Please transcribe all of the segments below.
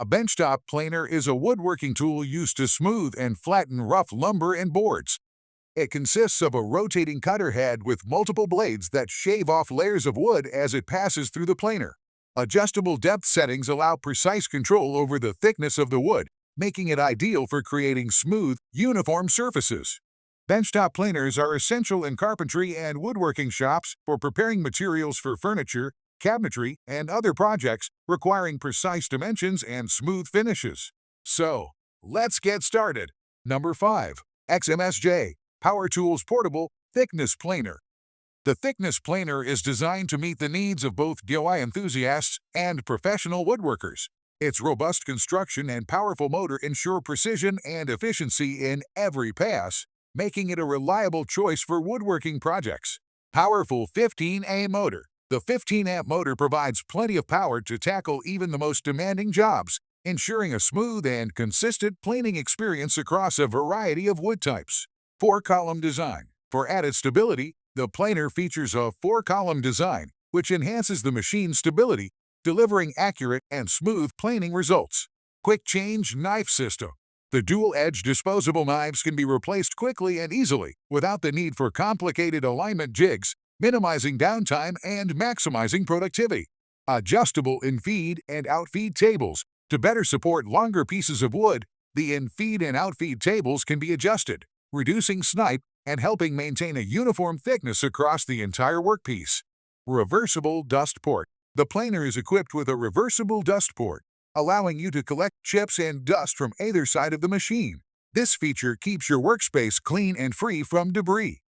A benchtop planer is a woodworking tool used to smooth and flatten rough lumber and boards. It consists of a rotating cutter head with multiple blades that shave off layers of wood as it passes through the planer. Adjustable depth settings allow precise control over the thickness of the wood, making it ideal for creating smooth, uniform surfaces. Benchtop planers are essential in carpentry and woodworking shops for preparing materials for furniture, cabinetry, and other projects requiring precise dimensions and smooth finishes. So, let's get started. Number 5. XMSJ Power Tools Portable Thickness Planer. The thickness planer is designed to meet the needs of both DIY enthusiasts and professional woodworkers. Its robust construction and powerful motor ensure precision and efficiency in every pass, making it a reliable choice for woodworking projects. Powerful 15A motor. The 15-amp motor provides plenty of power to tackle even the most demanding jobs, ensuring a smooth and consistent planing experience across a variety of wood types. 4-column design. For added stability, the planer features a 4-column design, which enhances the machine's stability, delivering accurate and smooth planing results. Quick change knife system. The dual-edged disposable knives can be replaced quickly and easily, without the need for complicated alignment jigs, minimizing downtime and maximizing productivity. Adjustable in-feed and out-feed tables. To better support longer pieces of wood, the in-feed and out-feed tables can be adjusted, reducing snipe and helping maintain a uniform thickness across the entire workpiece. Reversible dust port. The planer is equipped with a reversible dust port, allowing you to collect chips and dust from either side of the machine. This feature keeps your workspace clean and free from debris.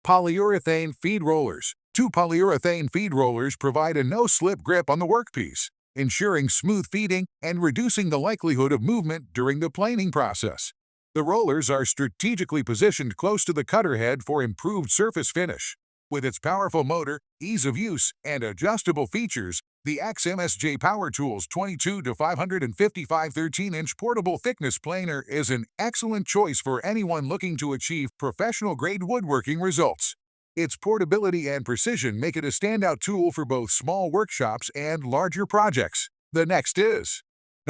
Polyurethane feed rollers. 2 polyurethane feed rollers provide a no-slip grip on the workpiece, ensuring smooth feeding and reducing the likelihood of movement during the planing process. The rollers are strategically positioned close to the cutter head for improved surface finish. With its powerful motor, ease of use, and adjustable features, the XMSJ Power Tools 22 to 555 13-inch portable thickness planer is an excellent choice for anyone looking to achieve professional-grade woodworking results. Its portability and precision make it a standout tool for both small workshops and larger projects. The next is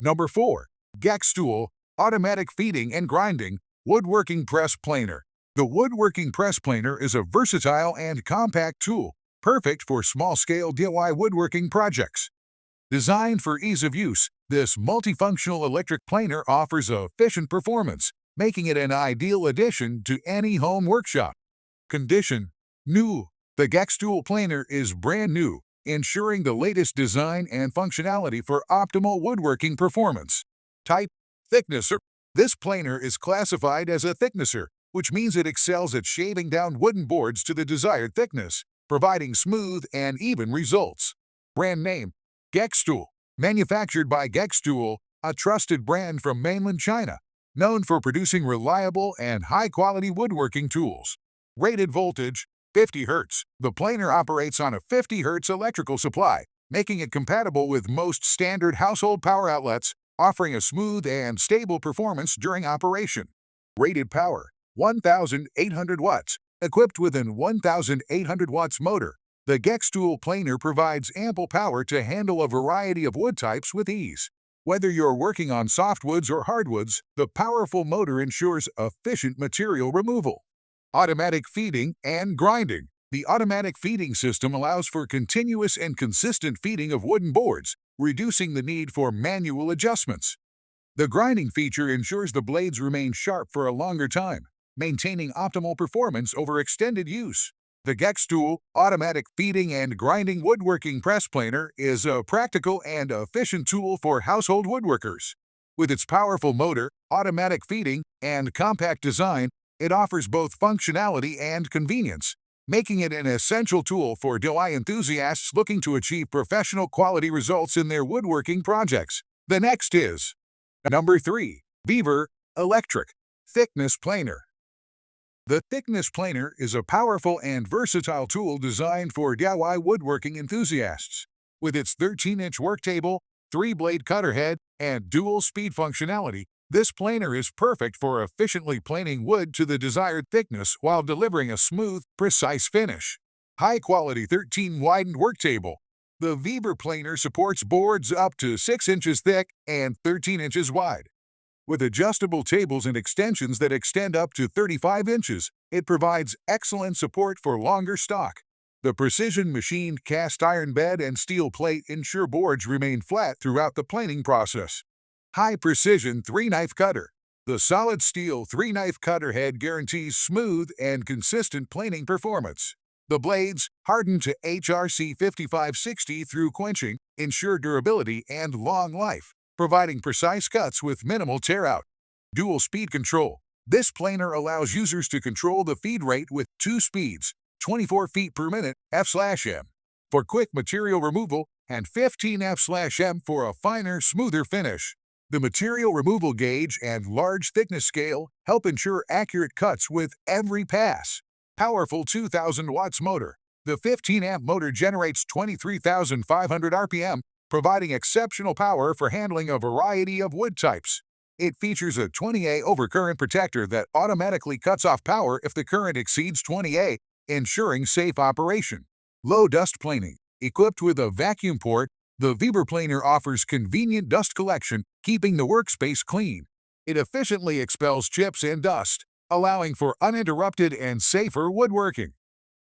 Number 4. Gextool Automatic Feeding and Grinding Woodworking Press Planer. The woodworking press planer is a versatile and compact tool, perfect for small-scale DIY woodworking projects. Designed for ease of use, this multifunctional electric planer offers efficient performance, making it an ideal addition to any home workshop. Condition: new. The Gextool planer is brand new, ensuring the latest design and functionality for optimal woodworking performance. Type: thicknesser. This planer is classified as a thicknesser, which means it excels at shaving down wooden boards to the desired thickness, providing smooth and even results. Brand name: Gextool. Manufactured by Gextool, a trusted brand from mainland China, known for producing reliable and high-quality woodworking tools. Rated voltage: 50 Hz. The planer operates on a 50 Hz electrical supply, making it compatible with most standard household power outlets, offering a smooth and stable performance during operation. Rated power: 1,800 watts. Equipped with an 1,800 watts motor, the Gextool planer provides ample power to handle a variety of wood types with ease. Whether you're working on softwoods or hardwoods, the powerful motor ensures efficient material removal. Automatic feeding and grinding. The automatic feeding system allows for continuous and consistent feeding of wooden boards, reducing the need for manual adjustments. The grinding feature ensures the blades remain sharp for a longer time, maintaining optimal performance over extended use. The Gextool Automatic Feeding and Grinding Woodworking Press Planer is a practical and efficient tool for household woodworkers. With its powerful motor, automatic feeding, and compact design, it offers both functionality and convenience, making it an essential tool for DIY enthusiasts looking to achieve professional quality results in their woodworking projects. The next is Number 3. Vevor Electric Thickness Planer. The thickness planer is a powerful and versatile tool designed for DIY woodworking enthusiasts. With its 13-inch worktable, 3-blade cutter head, and dual-speed functionality, this planer is perfect for efficiently planing wood to the desired thickness while delivering a smooth, precise finish. High-quality 13-widened worktable. The Vevor planer supports boards up to 6 inches thick and 13 inches wide. With adjustable tables and extensions that extend up to 35 inches, it provides excellent support for longer stock. The precision machined cast iron bed and steel plate ensure boards remain flat throughout the planing process. High precision 3-knife cutter. The solid steel 3-knife cutter head guarantees smooth and consistent planing performance. The blades, hardened to HRC 5560 through quenching, ensure durability and long life, providing precise cuts with minimal tear-out. Dual speed control. This planer allows users to control the feed rate with 2 speeds, 24 feet per minute F/M, for quick material removal and 15 F/M for a finer, smoother finish. The material removal gauge and large thickness scale help ensure accurate cuts with every pass. Powerful 2,000 watts motor. The 15-amp motor generates 23,500 RPM, providing exceptional power for handling a variety of wood types. It features a 20A overcurrent protector that automatically cuts off power if the current exceeds 20A, ensuring safe operation. Low dust planing. Equipped with a vacuum port, the Vevor planer offers convenient dust collection, keeping the workspace clean. It efficiently expels chips and dust, allowing for uninterrupted and safer woodworking.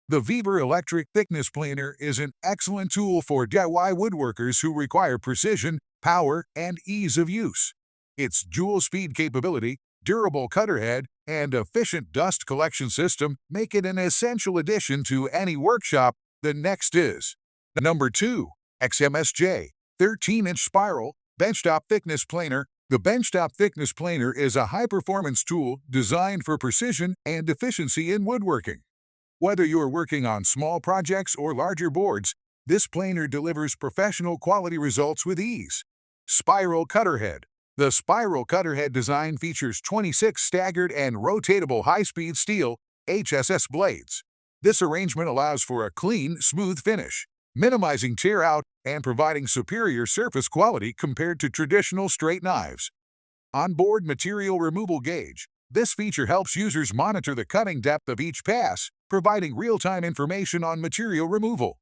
The Vevor electric thickness planer is an excellent tool for DIY woodworkers who require precision, power, and ease of use. Its dual-speed capability, durable cutter head, and efficient dust collection system make it an essential addition to any workshop. The next is Number 2. XMSJ 13-inch Spiral Benchtop Thickness Planer. The Benchtop Thickness Planer is a high-performance tool designed for precision and efficiency in woodworking. Whether you're working on small projects or larger boards, this planer delivers professional quality results with ease. Spiral Cutter Head. The Spiral Cutter Head design features 26 staggered and rotatable high-speed steel HSS blades. This arrangement allows for a clean, smooth finish, minimizing tear-out and providing superior surface quality compared to traditional straight knives. Onboard Material Removal Gauge. This feature helps users monitor the cutting depth of each pass, providing real-time information on material removal.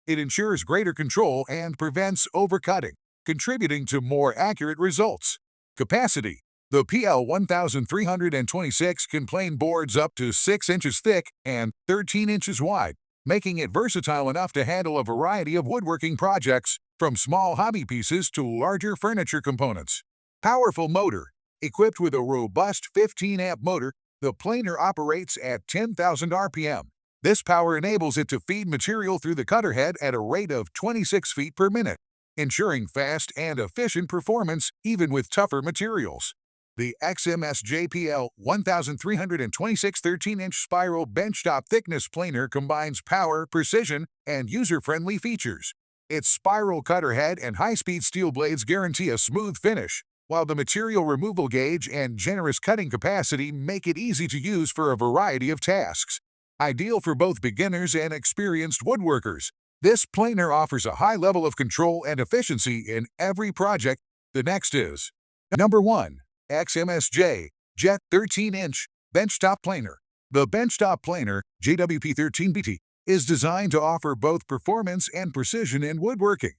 It ensures greater control and prevents overcutting, contributing to more accurate results. Capacity. The PL1326 can plane boards up to 6 inches thick and 13 inches wide, making it versatile enough to handle a variety of woodworking projects, from small hobby pieces to larger furniture components. Powerful motor. Equipped with a robust 15-amp motor, the planer operates at 10,000 RPM. This power enables it to feed material through the cutter head at a rate of 26 feet per minute, ensuring fast and efficient performance even with tougher materials. The XMSJ PL1326 13-inch Spiral Benchtop Thickness Planer combines power, precision, and user-friendly features. Its spiral cutter head and high-speed steel blades guarantee a smooth finish, while the material removal gauge and generous cutting capacity make it easy to use for a variety of tasks. Ideal for both beginners and experienced woodworkers, this planer offers a high level of control and efficiency in every project. The next is Number 1. XMSJ Jet 13-inch Benchtop Planer. The Benchtop Planer, JWP13BT, is designed to offer both performance and precision in woodworking.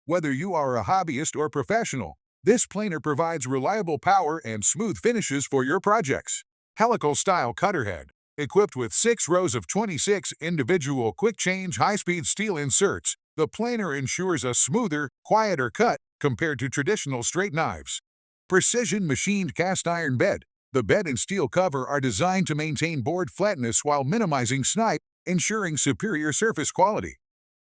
Whether you are a hobbyist or professional, this planer provides reliable power and smooth finishes for your projects. Helical-style cutter head. Equipped with 6 rows of 26 individual quick-change high-speed steel inserts, the planer ensures a smoother, quieter cut compared to traditional straight knives. Precision machined cast iron bed. The bed and steel cover are designed to maintain board flatness while minimizing snipe, ensuring superior surface quality.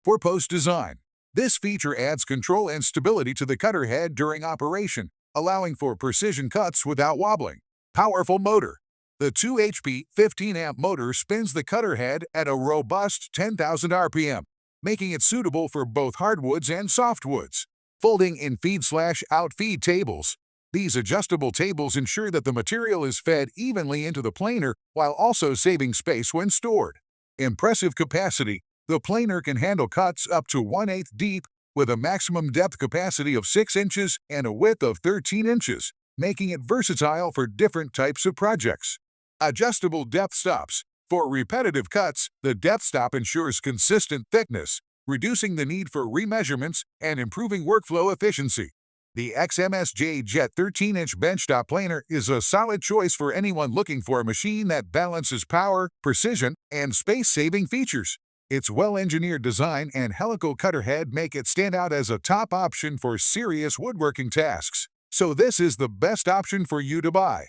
4-post design. This feature adds control and stability to the cutter head during operation, allowing for precision cuts without wobbling. Powerful motor. The 2 HP 15-amp motor spins the cutter head at a robust 10,000 RPM, making it suitable for both hardwoods and softwoods. Folding in feed/out feed tables. These adjustable tables ensure that the material is fed evenly into the planer while also saving space when stored. Impressive capacity. The planer can handle cuts up to 1/8 deep with a maximum depth capacity of 6 inches and a width of 13 inches, making it versatile for different types of projects. Adjustable depth stops. For repetitive cuts, the depth stop ensures consistent thickness, reducing the need for remeasurements and improving workflow efficiency. The XMSJ Jet 13-inch benchtop planer is a solid choice for anyone looking for a machine that balances power, precision, and space-saving features. Its well-engineered design and helical cutter head make it stand out as a top option for serious woodworking tasks. So this is the best option for you to buy.